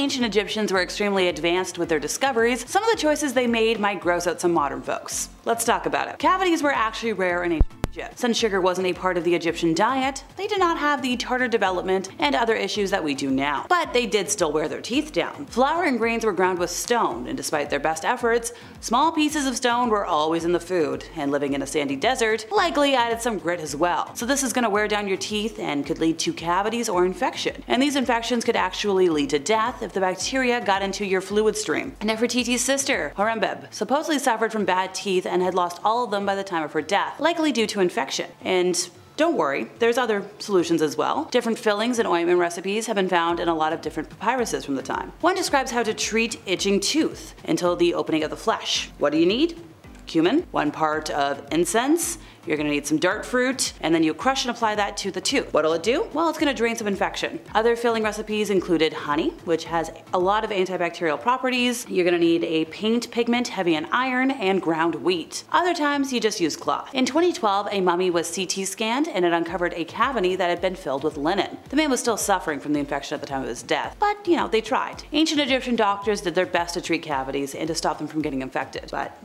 ancient Egyptians were extremely advanced with their discoveries, some of the choices they made might gross out some modern folks. Let's talk about it. Cavities were actually rare in ancient Egypt. Since sugar wasn't a part of the Egyptian diet, they did not have the tartar development and other issues that we do now. But they did still wear their teeth down. Flour and grains were ground with stone, and despite their best efforts, small pieces of stone were always in the food, and living in a sandy desert likely added some grit as well. So this is going to wear down your teeth and could lead to cavities or infection. And these infections could actually lead to death if the bacteria got into your fluid stream. Nefertiti's sister, Horemheb, supposedly suffered from bad teeth and had lost all of them by the time of her death, likely due to infection. And don't worry, there's other solutions as well. Different fillings and ointment recipes have been found in a lot of different papyruses from the time. One describes how to treat itching tooth until the opening of the flesh. What do you need? Cumin, 1 part of incense. You're going to need some dart fruit, and then you crush and apply that to the tooth. What'll it do? Well, it's going to drain some infection. Other filling recipes included honey, which has a lot of antibacterial properties. You're going to need a paint pigment heavy in iron, and ground wheat. Other times you just use cloth. In 2012, a mummy was CT scanned and it uncovered a cavity that had been filled with linen. The man was still suffering from the infection at the time of his death, but they tried. Ancient Egyptian doctors did their best to treat cavities and to stop them from getting infected, but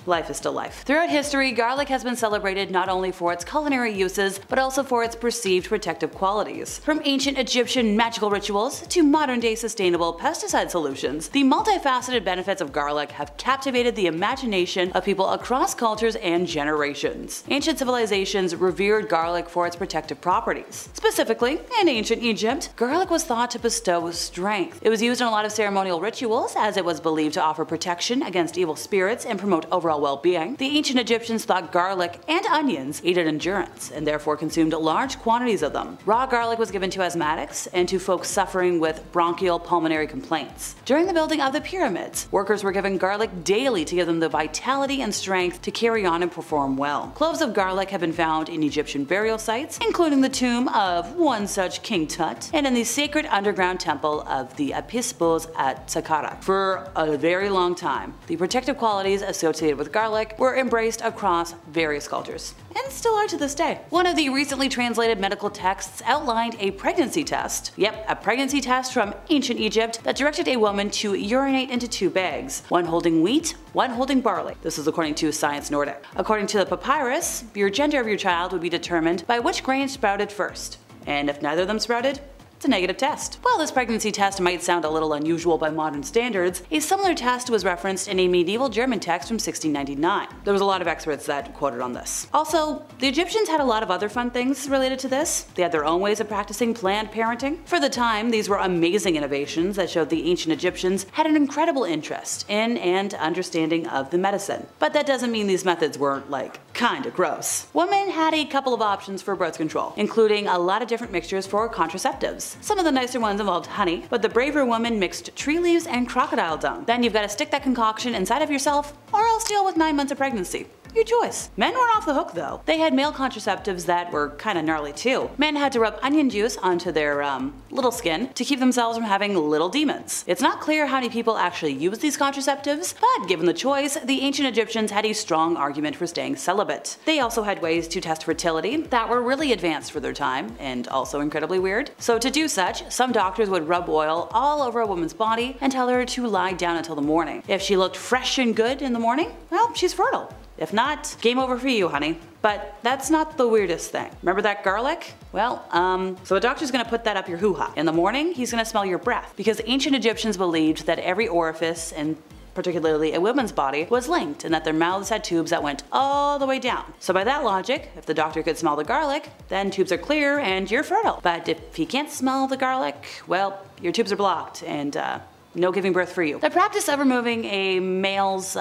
life is still life. Throughout history, garlic has been celebrated not only for its culinary uses, but also for its perceived protective qualities. From ancient Egyptian magical rituals to modern day sustainable pesticide solutions, the multifaceted benefits of garlic have captivated the imagination of people across cultures and generations. Ancient civilizations revered garlic for its protective properties. Specifically, in ancient Egypt, garlic was thought to bestow strength. It was used in a lot of ceremonial rituals as it was believed to offer protection against evil spirits and promote overall well-being. The ancient Egyptians thought garlic and onions aided endurance, and therefore consumed large quantities of them. Raw garlic was given to asthmatics and to folks suffering with bronchial pulmonary complaints. During the building of the pyramids, workers were given garlic daily to give them the vitality and strength to carry on and perform well. Cloves of garlic have been found in Egyptian burial sites, including the tomb of one such King Tut, and in the sacred underground temple of the Apis-bos at Saqqara. For a very long time, the protective qualities associated with garlic were embraced across various cultures, and still are to this day. One of the recently translated medical texts outlined a pregnancy test. Yep, a pregnancy test from ancient Egypt that directed a woman to urinate into 2 bags, one holding wheat, one holding barley. This is according to Science Nordic. According to the papyrus, your gender of your child would be determined by which grain sprouted first, and if neither of them sprouted, it's a negative test. While this pregnancy test might sound a little unusual by modern standards, a similar test was referenced in a medieval German text from 1699. There was a lot of experts that quoted on this. Also, the Egyptians had a lot of other fun things related to this. They had their own ways of practicing planned parenting. For the time, these were amazing innovations that showed the ancient Egyptians had an incredible interest in and understanding of the medicine. But that doesn't mean these methods weren't kinda gross. Women had a couple of options for birth control, including a lot of different mixtures for contraceptives. Some of the nicer ones involved honey, but the braver woman mixed tree leaves and crocodile dung. Then you've got to stick that concoction inside of yourself, or else deal with 9 months of pregnancy. Your choice. Men weren't off the hook though. They had male contraceptives that were kinda gnarly too. Men had to rub onion juice onto their little skin to keep themselves from having little demons. It's not clear how many people actually used these contraceptives, but given the choice, the ancient Egyptians had a strong argument for staying celibate. They also had ways to test fertility that were really advanced for their time, and also incredibly weird. So to do such, some doctors would rub oil all over a woman's body and tell her to lie down until the morning. If she looked fresh and good in the morning, well, she's fertile. If not, game over for you, honey. But that's not the weirdest thing. Remember that garlic? Well, so a doctor's gonna put that up your hoo-ha. In the morning, he's gonna smell your breath, because ancient Egyptians believed that every orifice, and particularly a woman's body, was linked, and that their mouths had tubes that went all the way down. So by that logic, if the doctor could smell the garlic, then tubes are clear and you're fertile. But if he can't smell the garlic, well, your tubes are blocked, and no giving birth for you. The practice of removing a male's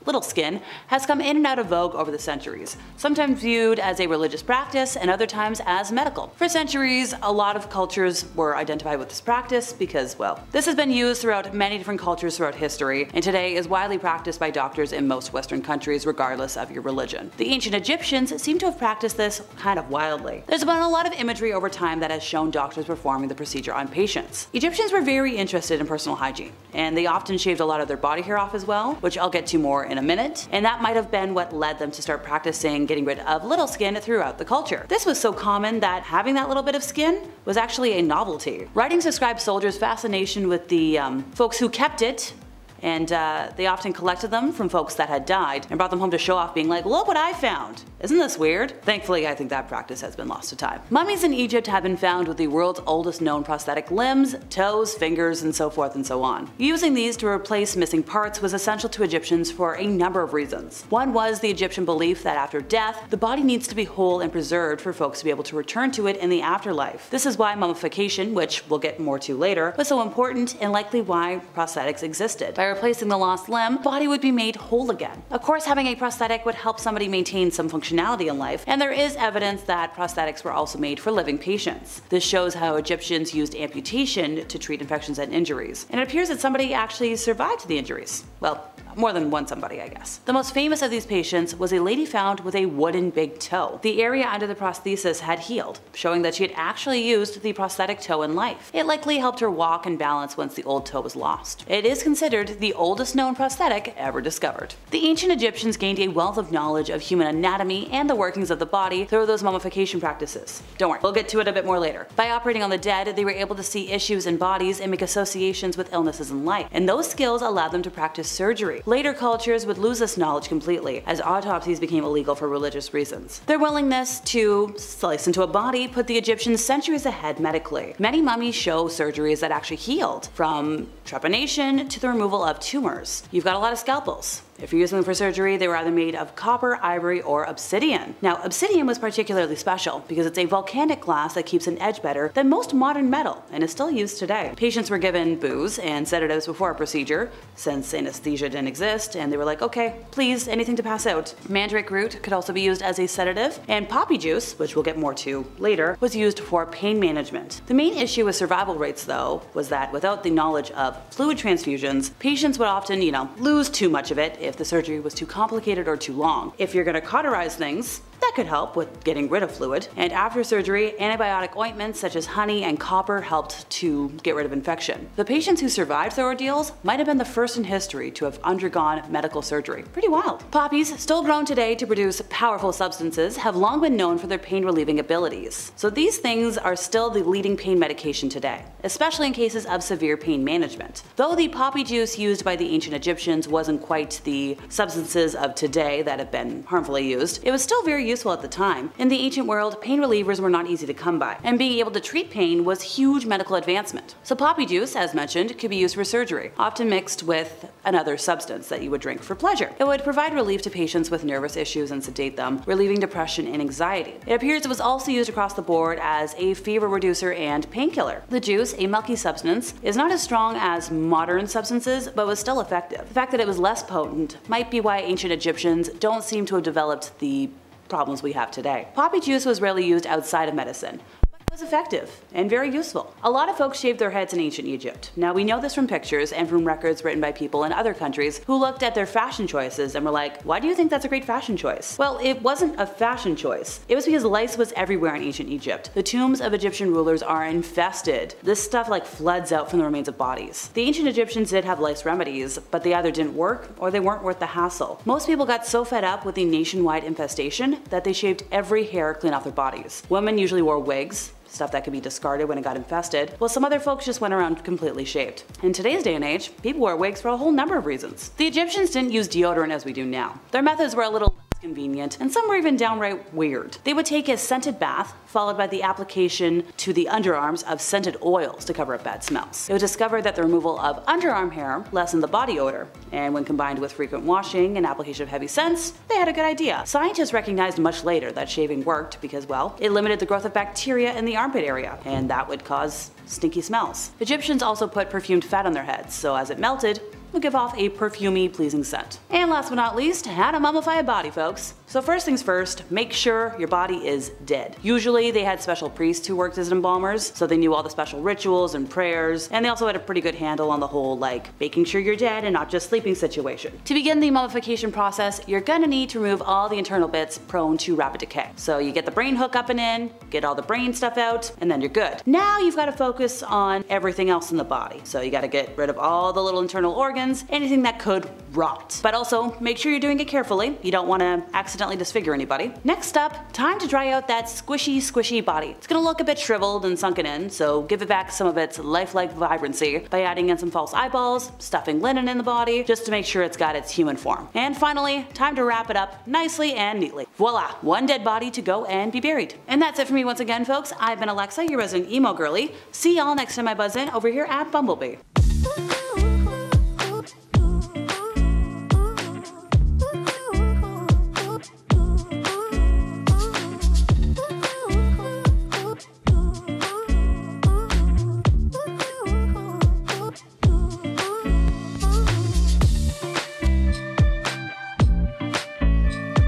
little skin has come in and out of vogue over the centuries, sometimes viewed as a religious practice and other times as medical. For centuries, a lot of cultures were identified with this practice because, well, this has been used throughout many different cultures throughout history, and today is widely practiced by doctors in most Western countries regardless of your religion. The ancient Egyptians seem to have practiced this kind of wildly. There's been a lot of imagery over time that has shown doctors performing the procedure on patients. Egyptians were very interested in personal hygiene, and they often shaved a lot of their body hair off as well, which I'll get to more in in a minute, and that might have been what led them to start practicing getting rid of little skin throughout the culture. This was so common that having that little bit of skin was actually a novelty. Writings describe soldiers' fascination with the folks who kept it, and they often collected them from folks that had died and brought them home to show off, being like, look what I found! Isn't this weird? Thankfully, I think that practice has been lost to time. Mummies in Egypt have been found with the world's oldest known prosthetic limbs, toes, fingers, and so forth and so on. Using these to replace missing parts was essential to Egyptians for a number of reasons. One was the Egyptian belief that after death, the body needs to be whole and preserved for folks to be able to return to it in the afterlife. This is why mummification, which we'll get more to later, was so important and likely why prosthetics existed. By replacing the lost limb, the body would be made whole again. Of course, having a prosthetic would help somebody maintain some functionality in life, and there is evidence that prosthetics were also made for living patients. This shows how Egyptians used amputation to treat infections and injuries, and it appears that somebody actually survived the injuries. Well, more than one somebody, I guess. The most famous of these patients was a lady found with a wooden big toe. The area under the prosthesis had healed, showing that she had actually used the prosthetic toe in life. It likely helped her walk and balance once the old toe was lost. It is considered the oldest known prosthetic ever discovered. The ancient Egyptians gained a wealth of knowledge of human anatomy and the workings of the body through those mummification practices. Don't worry, we'll get to it a bit more later. By operating on the dead, they were able to see issues in bodies and make associations with illnesses in life, and those skills allowed them to practice surgery. Later cultures would lose this knowledge completely, as autopsies became illegal for religious reasons. Their willingness to slice into a body put the Egyptians centuries ahead medically. Many mummies show surgeries that actually healed, from trepanation to the removal of tumors. You've got a lot of scalpels. If you're using them for surgery, they were either made of copper, ivory, or obsidian. Now, obsidian was particularly special because it's a volcanic glass that keeps an edge better than most modern metal and is still used today. Patients were given booze and sedatives before a procedure, since anesthesia didn't exist, and they were like, okay, please, anything to pass out. Mandrake root could also be used as a sedative, and poppy juice, which we'll get more to later, was used for pain management. The main issue with survival rates, though, was that without the knowledge of fluid transfusions, patients would often, lose too much of it if the surgery was too complicated or too long. If you're going to cauterize things, that could help with getting rid of fluid, and after surgery, antibiotic ointments such as honey and copper helped to get rid of infection. The patients who survived the ordeals might have been the first in history to have undergone medical surgery. Pretty wild. Poppies, still grown today to produce powerful substances, have long been known for their pain-relieving abilities. So these things are still the leading pain medication today, especially in cases of severe pain management. Though the poppy juice used by the ancient Egyptians wasn't quite the substances of today that have been harmfully used, it was still very useful at the time. In the ancient world, pain relievers were not easy to come by, and being able to treat pain was huge medical advancement. So poppy juice, as mentioned, could be used for surgery, often mixed with another substance that you would drink for pleasure. It would provide relief to patients with nervous issues and sedate them, relieving depression and anxiety. It appears it was also used across the board as a fever reducer and painkiller. The juice, a milky substance, is not as strong as modern substances, but was still effective. The fact that it was less potent might be why ancient Egyptians don't seem to have developed the problems we have today. Poppy juice was rarely used outside of medicine, but it was effective and very useful. A lot of folks shaved their heads in ancient Egypt. Now we know this from pictures and from records written by people in other countries who looked at their fashion choices and were like, why do you think that's a great fashion choice? Well, it wasn't a fashion choice. It was because lice was everywhere in ancient Egypt. The tombs of Egyptian rulers are infested. This stuff like floods out from the remains of bodies. The ancient Egyptians did have lice remedies, but they either didn't work or they weren't worth the hassle. Most people got so fed up with the nationwide infestation that they shaved every hair clean off their bodies. Women usually wore wigs, stuff that could be discarded when it got infested, while some other folks just went around completely shaved. In today's day and age, people wear wigs for a whole number of reasons. The Egyptians didn't use deodorant as we do now. Their methods were a little convenient, and some were even downright weird. They would take a scented bath, followed by the application to the underarms of scented oils to cover up bad smells. It was discovered that the removal of underarm hair lessened the body odor, and when combined with frequent washing and application of heavy scents, they had a good idea. Scientists recognized much later that shaving worked because, well, it limited the growth of bacteria in the armpit area, and that would cause stinky smells. Egyptians also put perfumed fat on their heads, so as it melted, will give off a perfumey, pleasing scent. And last but not least, how to mummify a body, folks. So first things first, make sure your body is dead. Usually they had special priests who worked as embalmers, so they knew all the special rituals and prayers, and they also had a pretty good handle on the whole, like, making sure you're dead and not just sleeping situation. To begin the mummification process, you're gonna need to remove all the internal bits prone to rapid decay. So you get the brain hook up and in, get all the brain stuff out, and then you're good. Now you've got to focus on everything else in the body. So you got to get rid of all the little internal organs organs, anything that could rot. But also, make sure you're doing it carefully. You don't want to accidentally disfigure anybody. Next up, time to dry out that squishy body. It's gonna look a bit shriveled and sunken in, so give it back some of its lifelike vibrancy by adding in some false eyeballs, stuffing linen in the body, just to make sure it's got its human form. And finally, time to wrap it up nicely and neatly. Voila, one dead body to go and be buried. And that's it for me once again, folks. I've been Alexa, your resident emo girly. See y'all next time I buzz in over here at Bumblebee.